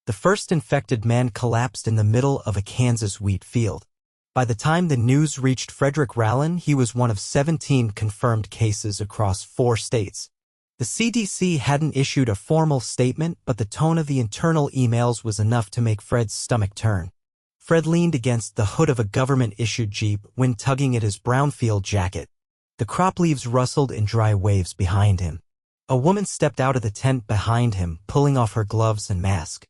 The first infected man collapsed in the middle of a Kansas wheat field. By the time the news reached Frederick Rowland, he was one of 17 confirmed cases across 4 states. The CDC hadn't issued a formal statement, but the tone of the internal emails was enough to make Fred's stomach turn. Fred leaned against the hood of a government-issued Jeep, wind tugging at his brownfield jacket. The crop leaves rustled in dry waves behind him. A woman stepped out of the tent behind him, pulling off her gloves and mask.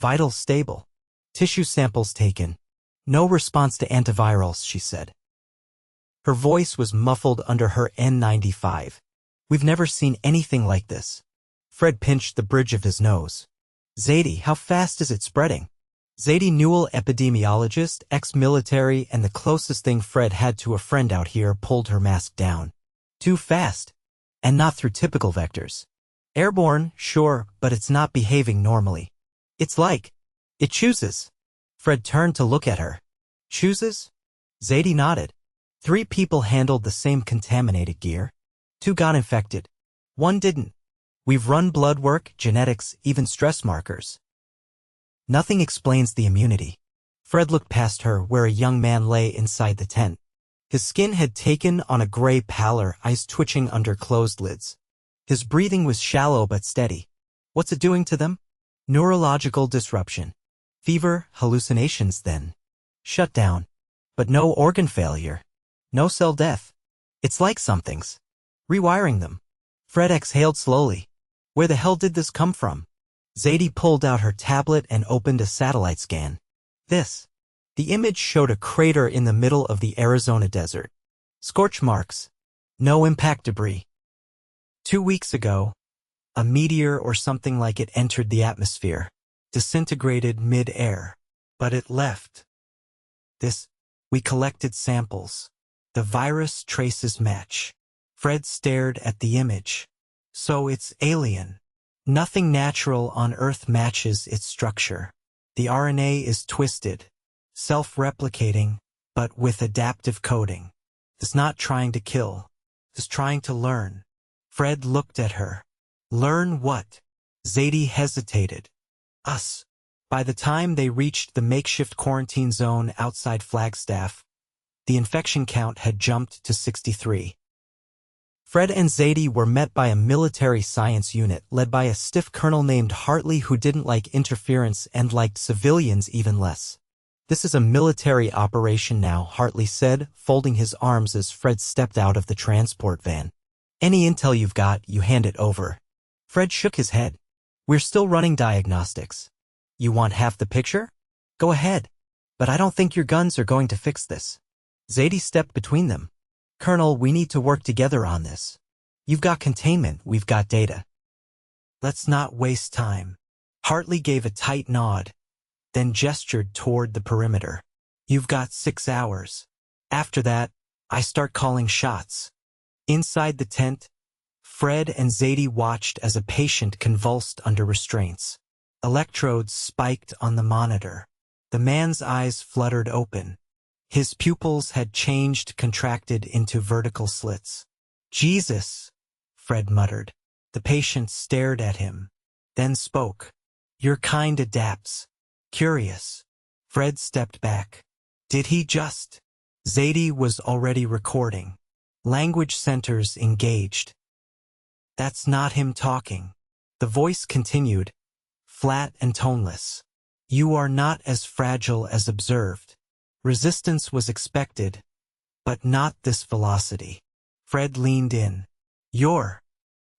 Vitals stable. Tissue samples taken. No response to antivirals, she said. Her voice was muffled under her N95. We've never seen anything like this. Fred pinched the bridge of his nose. Zadie, how fast is it spreading? Zadie Newell, epidemiologist, ex-military, and the closest thing Fred had to a friend out here, pulled her mask down. Too fast. And not through typical vectors. Airborne, sure, but it's not behaving normally. It's like it chooses. Fred turned to look at her. Chooses? Zadie nodded. 3 people handled the same contaminated gear. 2 got infected. 1 didn't. We've run blood work, genetics, even stress markers. Nothing explains the immunity. Fred looked past her, where a young man lay inside the tent. His skin had taken on a gray pallor, eyes twitching under closed lids. His breathing was shallow but steady. What's it doing to them? Neurological disruption. Fever, hallucinations then. Shut down. But no organ failure. No cell death. It's like something's rewiring them. Fred exhaled slowly. Where the hell did this come from? Zadie pulled out her tablet and opened a satellite scan. This. The image showed a crater in the middle of the Arizona desert. Scorch marks. No impact debris. 2 weeks ago, a meteor or something like it entered the atmosphere, disintegrated mid-air, but it left. We collected samples. The virus traces match. Fred stared at the image. So it's alien. Nothing natural on Earth matches its structure. The RNA is twisted, self-replicating, but with adaptive coding. It's not trying to kill. It's trying to learn. Fred looked at her. Learn what? Zadie hesitated. Us. By the time they reached the makeshift quarantine zone outside Flagstaff, the infection count had jumped to 63. Fred and Zadie were met by a military science unit led by a stiff colonel named Hartley who didn't like interference and liked civilians even less. This is a military operation now, Hartley said, folding his arms as Fred stepped out of the transport van. Any intel you've got, you hand it over. Fred shook his head. We're still running diagnostics. You want half the picture? Go ahead. But I don't think your guns are going to fix this. Zadie stepped between them. Colonel, we need to work together on this. You've got containment, we've got data. Let's not waste time. Hartley gave a tight nod, then gestured toward the perimeter. You've got 6 hours. After that, I start calling shots. Inside the tent, Fred and Zadie watched as a patient convulsed under restraints. Electrodes spiked on the monitor. The man's eyes fluttered open. His pupils had changed, contracted into vertical slits. Jesus, Fred muttered. The patient stared at him, then spoke. Your kind adapts. Curious. Fred stepped back. Did he just? Zadie was already recording. Language centers engaged. That's not him talking. The voice continued, flat and toneless. You are not as fragile as observed. Resistance was expected, but not this velocity. Fred leaned in. You're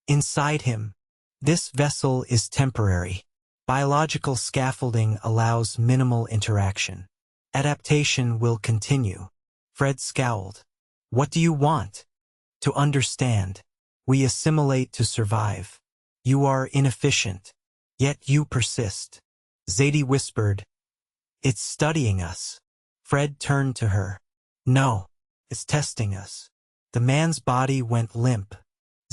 inside him. This vessel is temporary. Biological scaffolding allows minimal interaction. Adaptation will continue. Fred scowled. What do you want? To understand. We assimilate to survive. You are inefficient, yet you persist. Zadie whispered. It's studying us. Fred turned to her. No, it's testing us. The man's body went limp.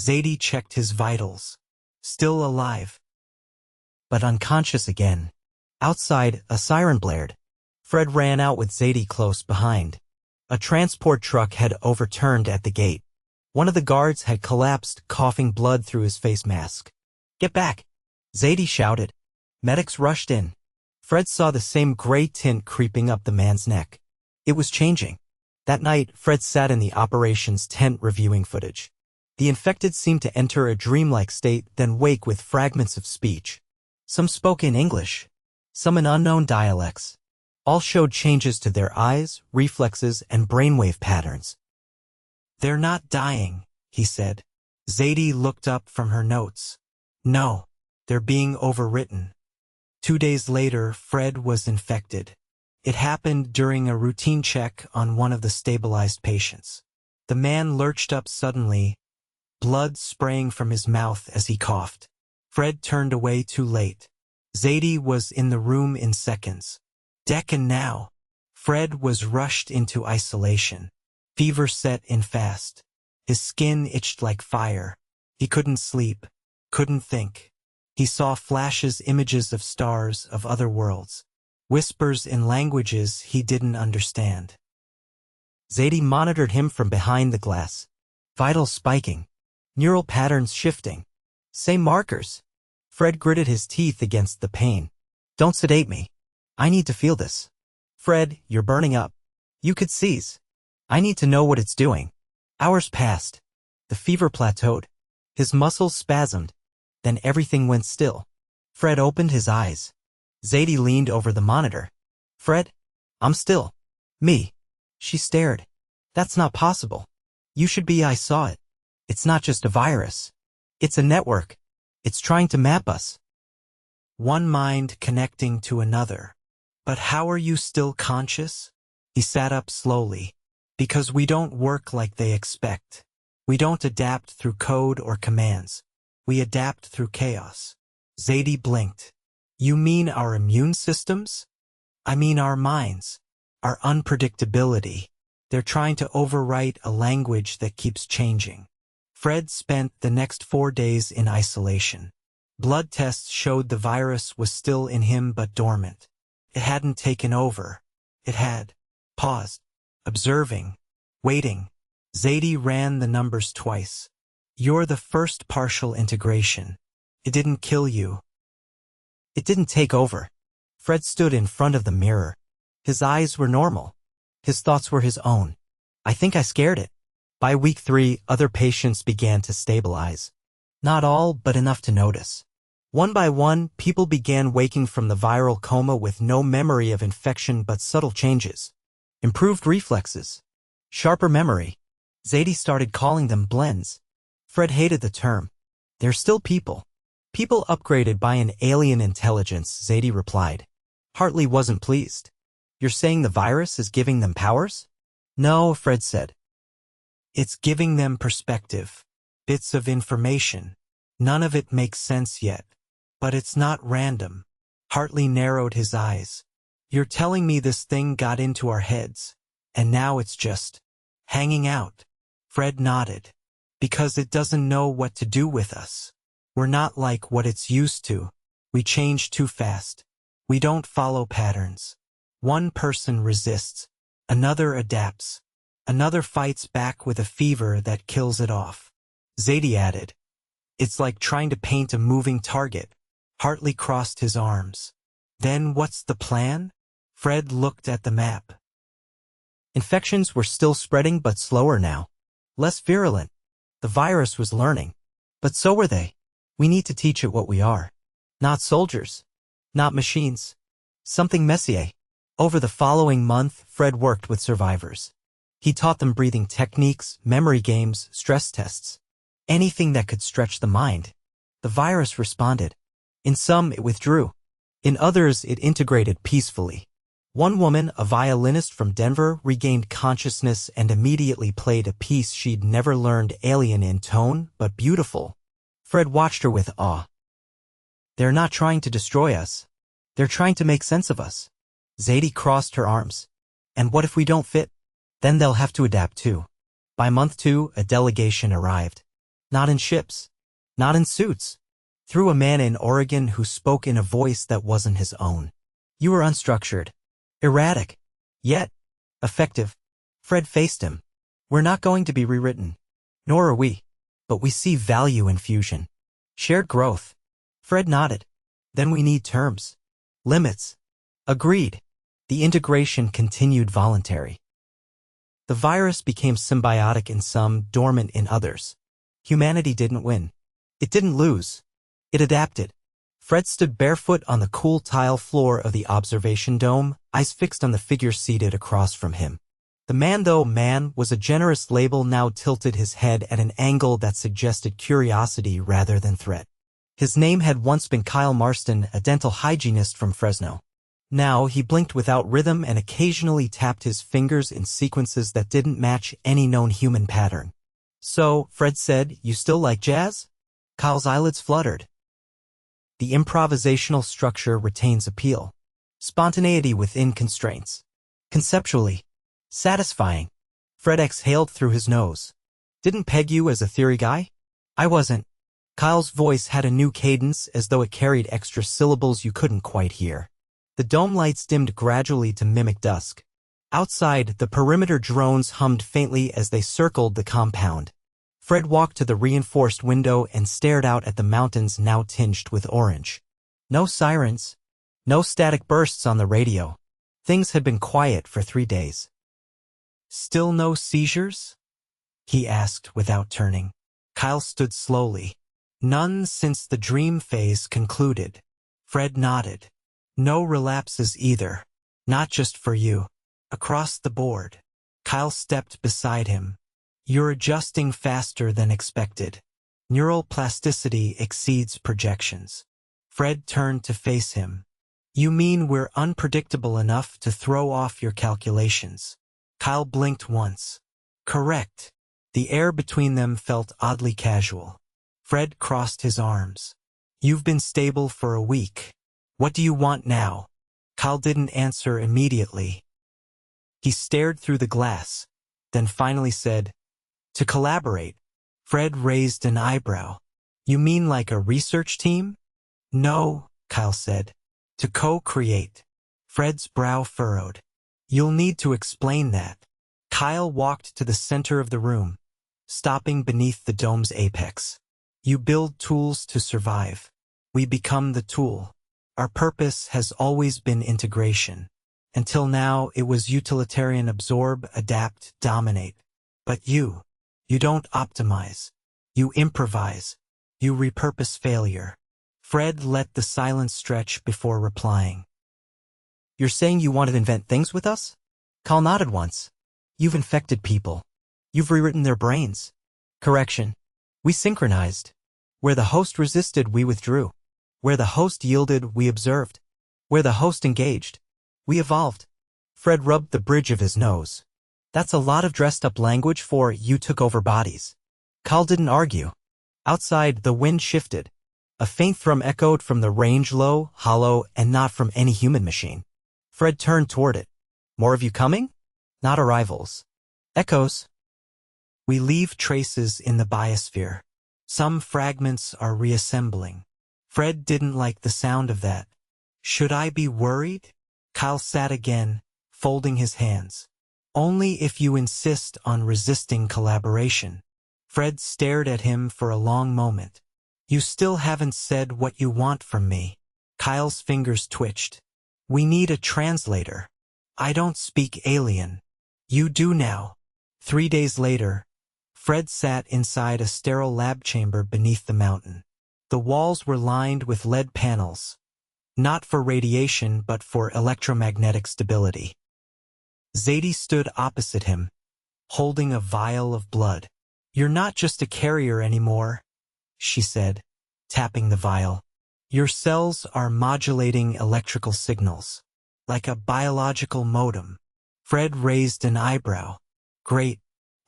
Zadie checked his vitals. Still alive, but unconscious again. Outside, a siren blared. Fred ran out with Zadie close behind. A transport truck had overturned at the gate. One of the guards had collapsed, coughing blood through his face mask. Get back! Zadie shouted. Medics rushed in. Fred saw the same gray tint creeping up the man's neck. It was changing. That night, Fred sat in the operations tent reviewing footage. The infected seemed to enter a dreamlike state, then wake with fragments of speech. Some spoke in English, some in unknown dialects. All showed changes to their eyes, reflexes, and brainwave patterns. "They're not dying," he said. Zadie looked up from her notes. "No, they're being overwritten." 2 days later, Fred was infected. It happened during a routine check on one of the stabilized patients. The man lurched up suddenly, blood spraying from his mouth as he coughed. Fred turned away too late. Zadie was in the room in seconds. And now, Fred was rushed into isolation. Fever set in fast. His skin itched like fire. He couldn't sleep, couldn't think. He saw flashes, images of stars, of other worlds. Whispers in languages he didn't understand. Zadie monitored him from behind the glass. Vitals spiking. Neural patterns shifting. Same markers. Fred gritted his teeth against the pain. "Don't sedate me. I need to feel this. Fred, you're burning up. You could seize. I need to know what it's doing." Hours passed. The fever plateaued. His muscles spasmed. Then everything went still. Fred opened his eyes. Zadie leaned over the monitor. "Fred, I'm still. Me." She stared. "That's not possible. You should be. I saw it. It's not just a virus. It's a network. It's trying to map us. One mind connecting to another. But how are you still conscious?" He sat up slowly. "Because we don't work like they expect. We don't adapt through code or commands. We adapt through chaos." Zadie blinked. "You mean our immune systems?" "I mean our minds. Our unpredictability. They're trying to overwrite a language that keeps changing." Fred spent the next 4 days in isolation. Blood tests showed the virus was still in him but dormant. It hadn't taken over. It had paused, observing, waiting. Zadie ran the numbers twice. "You're the first partial integration. It didn't kill you. It didn't take over." Fred stood in front of the mirror. His eyes were normal. His thoughts were his own. "I think I scared it." By week 3, other patients began to stabilize. Not all, but enough to notice. One by one, people began waking from the viral coma with no memory of infection but subtle changes. Improved reflexes. Sharper memory. Zadie started calling them blends. Fred hated the term. "They're still people. People upgraded by an alien intelligence," Zadie replied. Hartley wasn't pleased. "You're saying the virus is giving them powers?" "No," Fred said. "It's giving them perspective. Bits of information. None of it makes sense yet. But it's not random." Hartley narrowed his eyes. "You're telling me this thing got into our heads, and now it's just hanging out?" Fred nodded. "Because it doesn't know what to do with us. We're not like what it's used to. We change too fast. We don't follow patterns. One person resists. Another adapts. Another fights back with a fever that kills it off." Zadie added, "It's like trying to paint a moving target." Hartley crossed his arms. "Then what's the plan?" Fred looked at the map. Infections were still spreading but slower now. Less virulent. The virus was learning. But so were they. We need to teach it what we are. Not soldiers. Not machines. Something messier. Over the following month, Fred worked with survivors. He taught them breathing techniques, memory games, stress tests. Anything that could stretch the mind. The virus responded. In some, it withdrew. In others, it integrated peacefully. One woman, a violinist from Denver, regained consciousness and immediately played a piece she'd never learned, alien in tone, but beautiful. Fred watched her with awe. "They're not trying to destroy us. They're trying to make sense of us." Zadie crossed her arms. "And what if we don't fit? Then they'll have to adapt too." By month 2, a delegation arrived. Not in ships. Not in suits. Through a man in Oregon who spoke in a voice that wasn't his own. "You were unstructured. Erratic. Yet effective." Fred faced him. "We're not going to be rewritten. Nor are we. But we see value in fusion. Shared growth." Fred nodded. "Then we need terms. Limits. Agreed. The integration continued voluntary. The virus became symbiotic in some, dormant in others. Humanity didn't win. It didn't lose. It adapted. Fred stood barefoot on the cool tile floor of the observation dome, eyes fixed on the figure seated across from him. The man was a generous label now tilted his head at an angle that suggested curiosity rather than threat. His name had once been Kyle Marston, a dental hygienist from Fresno. Now he blinked without rhythm and occasionally tapped his fingers in sequences that didn't match any known human pattern. So, Fred said, "You still like jazz?" Kyle's eyelids fluttered. The improvisational structure retains appeal. Spontaneity within constraints. Conceptually satisfying. Fred exhaled through his nose. "Didn't peg you as a theory guy?" "I wasn't." Kyle's voice had a new cadence, as though it carried extra syllables you couldn't quite hear. The dome lights dimmed gradually to mimic dusk. Outside, the perimeter drones hummed faintly as they circled the compound. Fred walked to the reinforced window and stared out at the mountains now tinged with orange. No sirens. No static bursts on the radio. Things had been quiet for 3 days. "Still no seizures?" he asked without turning. Kyle stood slowly. "None since the dream phase concluded." Fred nodded. "No relapses either. Not just for you. Across the board." Kyle stepped beside him. "You're adjusting faster than expected. Neural plasticity exceeds projections." Fred turned to face him. "You mean we're unpredictable enough to throw off your calculations?" Kyle blinked once. "Correct." The air between them felt oddly casual. Fred crossed his arms. "You've been stable for a week. What do you want now?" Kyle didn't answer immediately. He stared through the glass, then finally said, "To collaborate." Fred raised an eyebrow. "You mean like a research team?" "No," Kyle said. "To co-create." Fred's brow furrowed. "You'll need to explain that." Kyle walked to the center of the room, stopping beneath the dome's apex. "You build tools to survive. We become the tool. Our purpose has always been integration. Until now, it was utilitarian: absorb, adapt, dominate. But you don't optimize. You improvise. You repurpose failure." Fred let the silence stretch before replying. "You're saying you want to invent things with us?" Kyle nodded once. "You've infected people. You've rewritten their brains." "Correction. We synchronized. Where the host resisted, we withdrew. Where the host yielded, we observed. Where the host engaged, we evolved." Fred rubbed the bridge of his nose. "That's a lot of dressed-up language for 'you took over bodies.'" Kyle didn't argue. Outside, the wind shifted. A faint thrum echoed from the range, low, hollow, and not from any human machine. Fred turned toward it. "More of you coming?" "Not arrivals. Echoes. We leave traces in the biosphere. Some fragments are reassembling." Fred didn't like the sound of that. "Should I be worried?" Kyle sat again, folding his hands. "Only if you insist on resisting collaboration." Fred stared at him for a long moment. "You still haven't said what you want from me." Kyle's fingers twitched. "We need a translator. I don't speak alien. You do now." 3 days later, Fred sat inside a sterile lab chamber beneath the mountain. The walls were lined with lead panels, not for radiation but for electromagnetic stability. Zadie stood opposite him, holding a vial of blood. "You're not just a carrier anymore," she said, tapping the vial. "Your cells are modulating electrical signals, like a biological modem." Fred raised an eyebrow. "Great.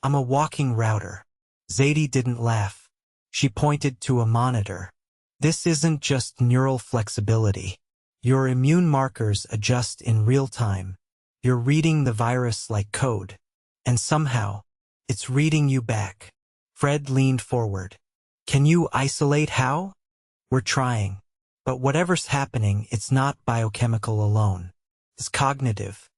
I'm a walking router." Zadie didn't laugh. She pointed to a monitor. "This isn't just neural flexibility. Your immune markers adjust in real time. You're reading the virus like code. And somehow, it's reading you back." Fred leaned forward. "Can you isolate how?" "We're trying. But whatever's happening, it's not biochemical alone. It's cognitive.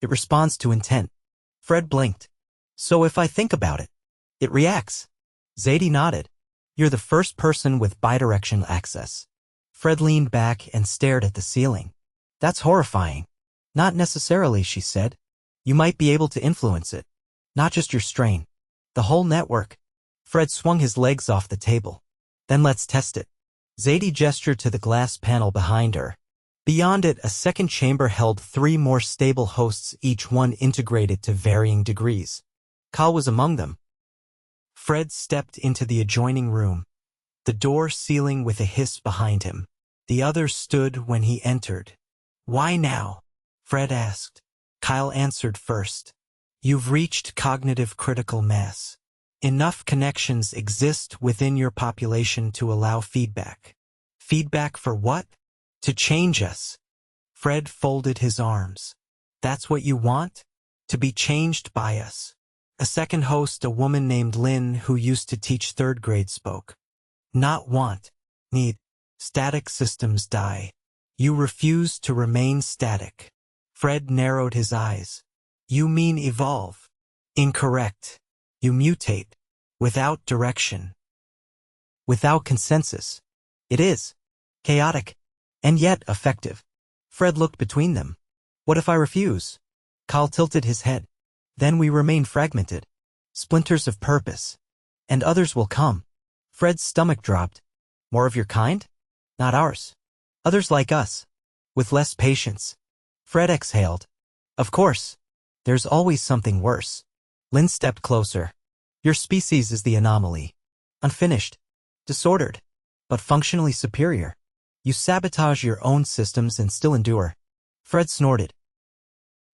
It responds to intent." Fred blinked. "So if I think about it, it reacts?" Zadie nodded. "You're the first person with bidirectional access." Fred leaned back and stared at the ceiling. That's horrifying. Not necessarily, she said. You might be able to influence it. Not just your strain. The whole network. Fred swung his legs off the table. Then let's test it. Zadie gestured to the glass panel behind her. Beyond it, a second chamber held 3 more stable hosts, each one integrated to varying degrees. Kyle was among them. Fred stepped into the adjoining room, the door sealing with a hiss behind him. The others stood when he entered. Why now? Fred asked. Kyle answered first. You've reached cognitive critical mass. Enough connections exist within your population to allow feedback. Feedback for what? To change us. Fred folded his arms. That's what you want? To be changed by us. A second host, a woman named Lynn who used to teach 3rd grade, spoke. Not want. Need. Static systems die. You refuse to remain static. Fred narrowed his eyes. You mean evolve. Incorrect. You mutate. Without direction. Without consensus. It is. Chaotic. And yet effective. Fred looked between them. What if I refuse? Kyle tilted his head. Then we remain fragmented. Splinters of purpose. And others will come. Fred's stomach dropped. More of your kind? Not ours. Others like us. With less patience. Fred exhaled. Of course. There's always something worse. Lynn stepped closer. Your species is the anomaly. Unfinished. Disordered. But functionally superior. You sabotage your own systems and still endure. Fred snorted.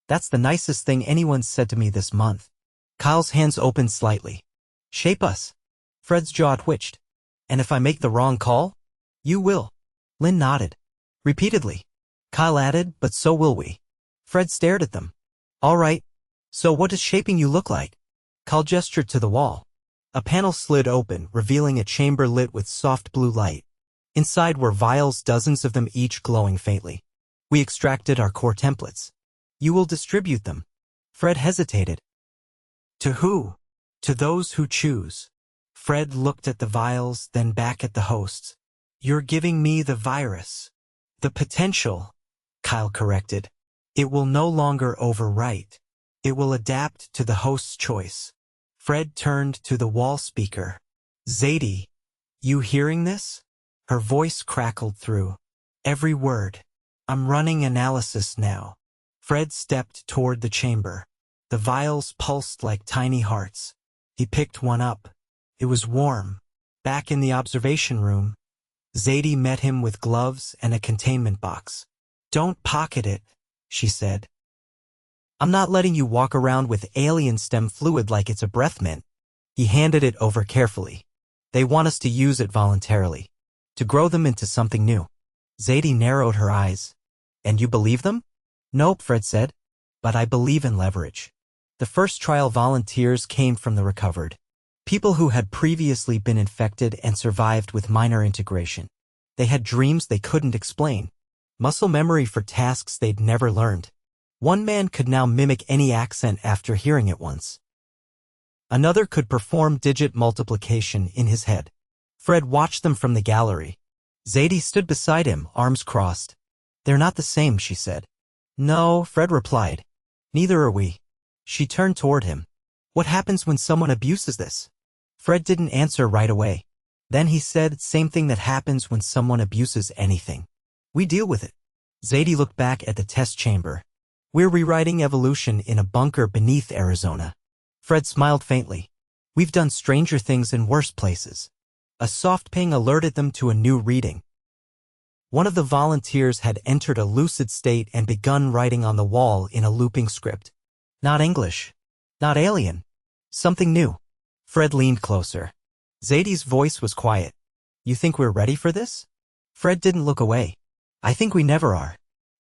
That's the nicest thing anyone's said to me this month. Kyle's hands opened slightly. Shape us. Fred's jaw twitched. And if I make the wrong call? You will. Lynn nodded. Repeatedly. Kyle added, but so will we. Fred stared at them. All right. So what does shaping you look like? Kyle gestured to the wall. A panel slid open, revealing a chamber lit with soft blue light. Inside were vials, dozens of them each glowing faintly. We extracted our core templates. You will distribute them. Fred hesitated. To who? To those who choose. Fred looked at the vials, then back at the hosts. You're giving me the virus. The potential, Kyle corrected. It will no longer overwrite. It will adapt to the host's choice. Fred turned to the wall speaker. Zadie, you hearing this? Her voice crackled through. Every word. I'm running analysis now. Fred stepped toward the chamber. The vials pulsed like tiny hearts. He picked one up. It was warm. Back in the observation room, Zadie met him with gloves and a containment box. Don't pocket it, she said. I'm not letting you walk around with alien stem fluid like it's a breath mint. He handed it over carefully. They want us to use it voluntarily. To grow them into something new. Zadie narrowed her eyes. And you believe them? Nope, Fred said. But I believe in leverage. The first trial volunteers came from the recovered. People who had previously been infected and survived with minor integration. They had dreams they couldn't explain. Muscle memory for tasks they'd never learned. One man could now mimic any accent after hearing it once. Another could perform digit multiplication in his head. Fred watched them from the gallery. Zadie stood beside him, arms crossed. They're not the same, she said. No, Fred replied. Neither are we. She turned toward him. What happens when someone abuses this? Fred didn't answer right away. Then he said, same thing that happens when someone abuses anything. We deal with it. Zadie looked back at the test chamber. We're rewriting evolution in a bunker beneath Arizona. Fred smiled faintly. We've done stranger things in worse places. A soft ping alerted them to a new reading. One of the volunteers had entered a lucid state and begun writing on the wall in a looping script. Not English. Not alien. Something new. Fred leaned closer. Zadie's voice was quiet. You think we're ready for this? Fred didn't look away. I think we never are.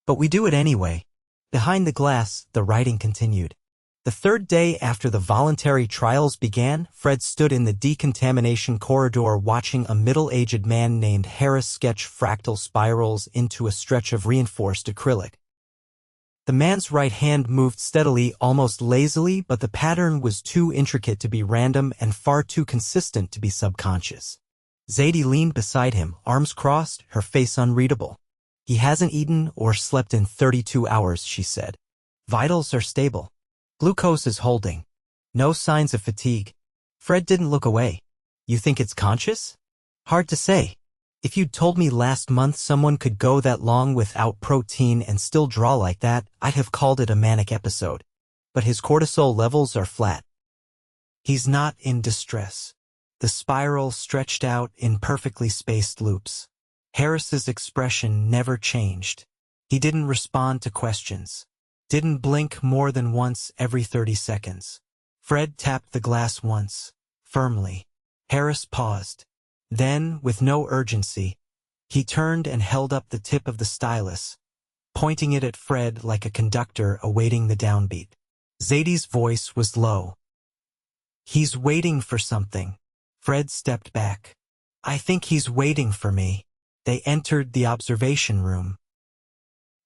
But we do it anyway. Behind the glass, the writing continued. The third day after the voluntary trials began, Fred stood in the decontamination corridor watching a middle-aged man named Harris sketch fractal spirals into a stretch of reinforced acrylic. The man's right hand moved steadily, almost lazily, but the pattern was too intricate to be random and far too consistent to be subconscious. Zadie leaned beside him, arms crossed, her face unreadable. He hasn't eaten or slept in 32 hours, she said. Vitals are stable. Glucose is holding. No signs of fatigue. Fred didn't look away. You think it's conscious? Hard to say. If you'd told me last month someone could go that long without protein and still draw like that, I'd have called it a manic episode. But his cortisol levels are flat. He's not in distress. The spiral stretched out in perfectly spaced loops. Harris's expression never changed. He didn't respond to questions. Didn't blink more than once every 30 seconds. Fred tapped the glass once, firmly. Harris paused. Then, with no urgency, he turned and held up the tip of the stylus, pointing it at Fred like a conductor awaiting the downbeat. Zadie's voice was low. He's waiting for something. Fred stepped back. I think he's waiting for me. They entered the observation room.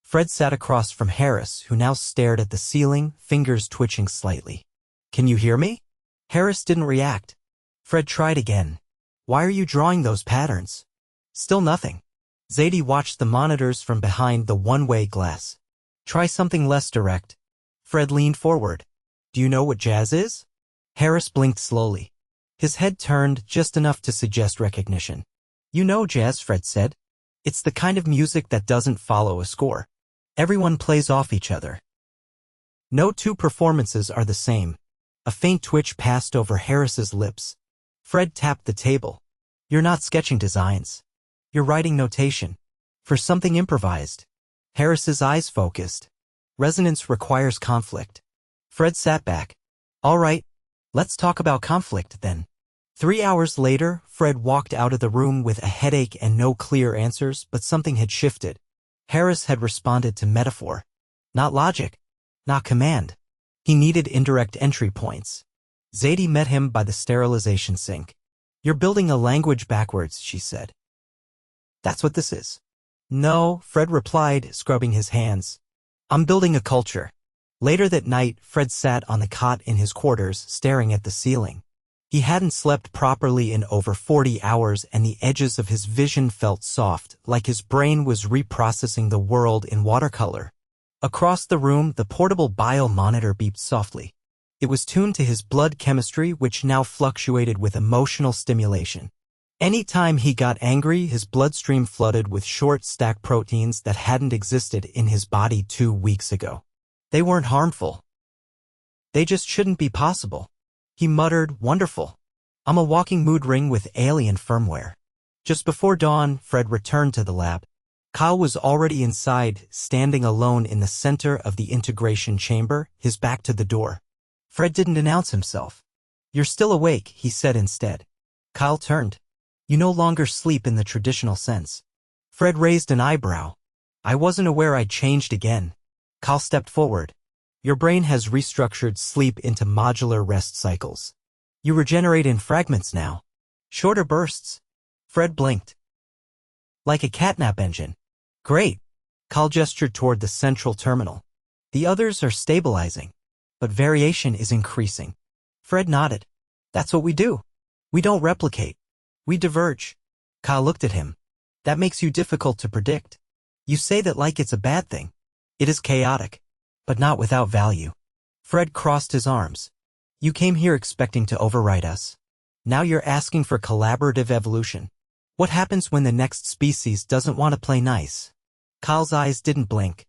Fred sat across from Harris, who now stared at the ceiling, fingers twitching slightly. Can you hear me? Harris didn't react. Fred tried again. Why are you drawing those patterns? Still nothing. Zadie watched the monitors from behind the one-way glass. Try something less direct. Fred leaned forward. Do you know what jazz is? Harris blinked slowly. His head turned just enough to suggest recognition. You know jazz, Fred said. It's the kind of music that doesn't follow a score. Everyone plays off each other. No two performances are the same. A faint twitch passed over Harris's lips. Fred tapped the table. You're not sketching designs. You're writing notation. For something improvised. Harris's eyes focused. Resonance requires conflict. Fred sat back. All right, let's talk about conflict then. 3 hours later, Fred walked out of the room with a headache and no clear answers, but something had shifted. Harris had responded to metaphor. Not logic. Not command. He needed indirect entry points. Zadie met him by the sterilization sink. You're building a language backwards, she said. That's what this is. No, Fred replied, scrubbing his hands. I'm building a culture. Later that night, Fred sat on the cot in his quarters, staring at the ceiling. He hadn't slept properly in over 40 hours, and the edges of his vision felt soft, like his brain was reprocessing the world in watercolor. Across the room, the portable bio-monitor beeped softly. It was tuned to his blood chemistry, which now fluctuated with emotional stimulation. Any time he got angry, his bloodstream flooded with short-stack proteins that hadn't existed in his body 2 weeks ago. They weren't harmful. They just shouldn't be possible. He muttered, wonderful. I'm a walking mood ring with alien firmware. Just before dawn, Fred returned to the lab. Kyle was already inside, standing alone in the center of the integration chamber, his back to the door. Fred didn't announce himself. You're still awake, he said instead. Kyle turned. You no longer sleep in the traditional sense. Fred raised an eyebrow. I wasn't aware I'd changed again. Kyle stepped forward. Your brain has restructured sleep into modular rest cycles. You regenerate in fragments now. Shorter bursts. Fred blinked. Like a catnap engine. Great. Kyle gestured toward the central terminal. The others are stabilizing, but variation is increasing. Fred nodded. That's what we do. We don't replicate. We diverge. Kyle looked at him. That makes you difficult to predict. You say that like it's a bad thing. It is chaotic, but not without value. Fred crossed his arms. You came here expecting to override us. Now you're asking for collaborative evolution. What happens when the next species doesn't want to play nice? Kyle's eyes didn't blink.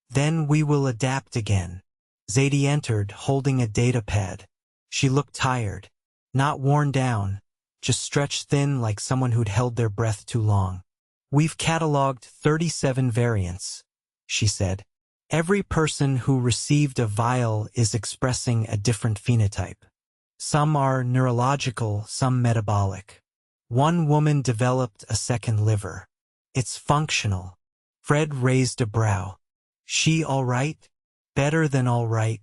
Then we will adapt again. Zadie entered, holding a data pad. She looked tired. Not worn down, just stretched thin like someone who'd held their breath too long. We've cataloged 37 variants, she said. Every person who received a vial is expressing a different phenotype. Some are neurological, some metabolic. One woman developed a second liver. It's functional. Fred raised a brow. She all right? Better than all right.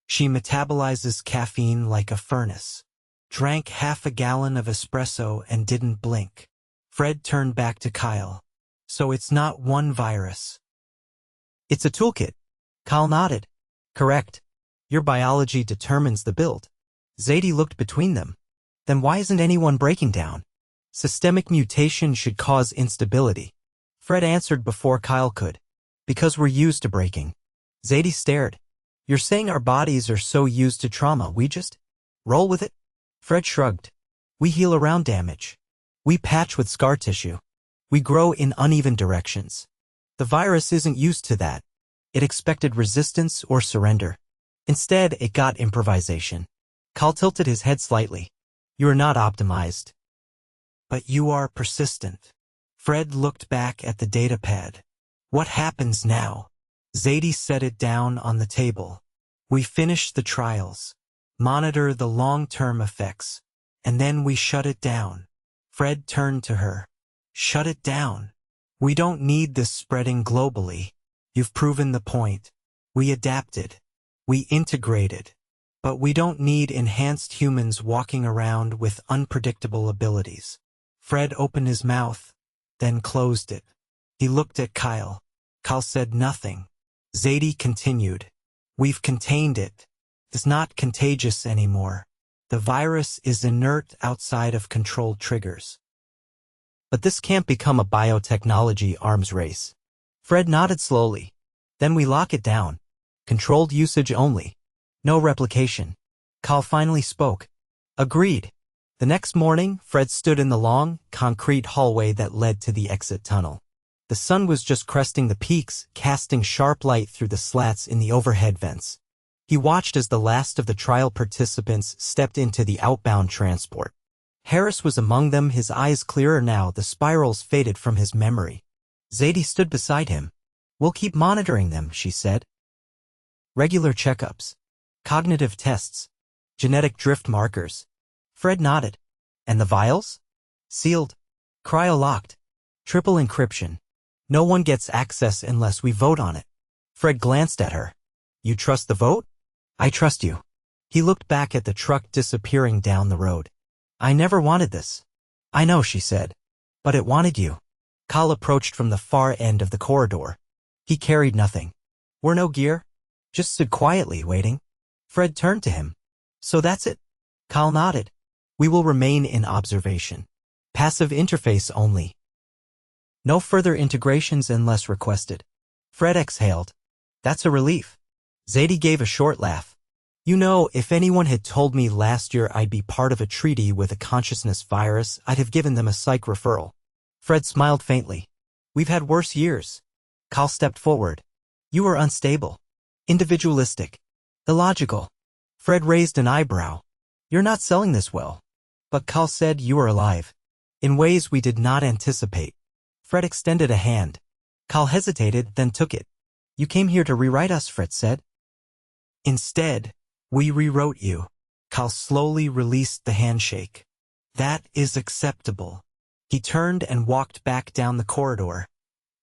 She metabolizes caffeine like a furnace. Drank half a gallon of espresso and didn't blink. Fred turned back to Kyle. So it's not one virus. It's a toolkit. Kyle nodded. Correct. Your biology determines the build. Zadie looked between them. Then why isn't anyone breaking down? Systemic mutation should cause instability. Fred answered before Kyle could. Because we're used to breaking. Zadie stared. You're saying our bodies are so used to trauma, we just roll with it? Fred shrugged. We heal around damage. We patch with scar tissue. We grow in uneven directions. The virus isn't used to that. It expected resistance or surrender. Instead, it got improvisation. Kyle tilted his head slightly. You are not optimized. But you are persistent. Fred looked back at the datapad. What happens now? Zadie set it down on the table. We finish the trials, monitor the long-term effects, and then we shut it down. Fred turned to her. Shut it down. We don't need this spreading globally. You've proven the point. We adapted. We integrated. But we don't need enhanced humans walking around with unpredictable abilities. Fred opened his mouth, then closed it. He looked at Kyle. Kyle said nothing. Zadie continued. We've contained it. It's not contagious anymore. The virus is inert outside of controlled triggers. But this can't become a biotechnology arms race. Fred nodded slowly. Then we lock it down. Controlled usage only. No replication. Kyle finally spoke. Agreed. The next morning, Fred stood in the long, concrete hallway that led to the exit tunnel. The sun was just cresting the peaks, casting sharp light through the slats in the overhead vents. He watched as the last of the trial participants stepped into the outbound transport. Harris was among them, his eyes clearer now, the spirals faded from his memory. Zadie stood beside him. We'll keep monitoring them, she said. Regular checkups. Cognitive tests. Genetic drift markers. Fred nodded. And the vials? Sealed. Cryo-locked. Triple encryption. No one gets access unless we vote on it. Fred glanced at her. You trust the vote? I trust you. He looked back at the truck disappearing down the road. I never wanted this. I know, she said. But it wanted you. Kyle approached from the far end of the corridor. He carried nothing. We're no gear. Just stood quietly, waiting. Fred turned to him. So that's it? Kyle nodded. We will remain in observation. Passive interface only. No further integrations unless requested. Fred exhaled. That's a relief. Zadie gave a short laugh. You know, if anyone had told me last year I'd be part of a treaty with a consciousness virus, I'd have given them a psych referral. Fred smiled faintly. We've had worse years. Kyle stepped forward. You are unstable. Individualistic. Illogical. Fred raised an eyebrow. You're not selling this well. But Kyle said you are alive. In ways we did not anticipate. Fred extended a hand. Kyle hesitated, then took it. You came here to rewrite us, Fred said. Instead, we rewrote you. Kyle slowly released the handshake. That is acceptable. He turned and walked back down the corridor,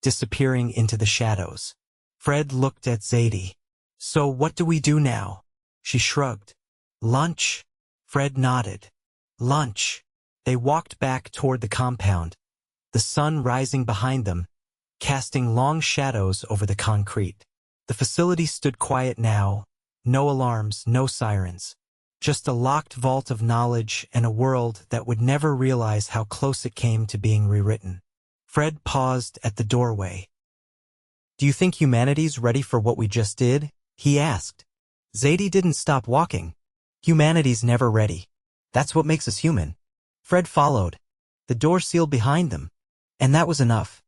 disappearing into the shadows. Fred looked at Zadie. So what do we do now? She shrugged. Lunch. Fred nodded. Lunch. They walked back toward the compound, the sun rising behind them, casting long shadows over the concrete. The facility stood quiet now, no alarms, no sirens. Just a locked vault of knowledge and a world that would never realize how close it came to being rewritten. Fred paused at the doorway. Do you think humanity's ready for what we just did? He asked. Zadie didn't stop walking. Humanity's never ready. That's what makes us human. Fred followed. The door sealed behind them. And that was enough.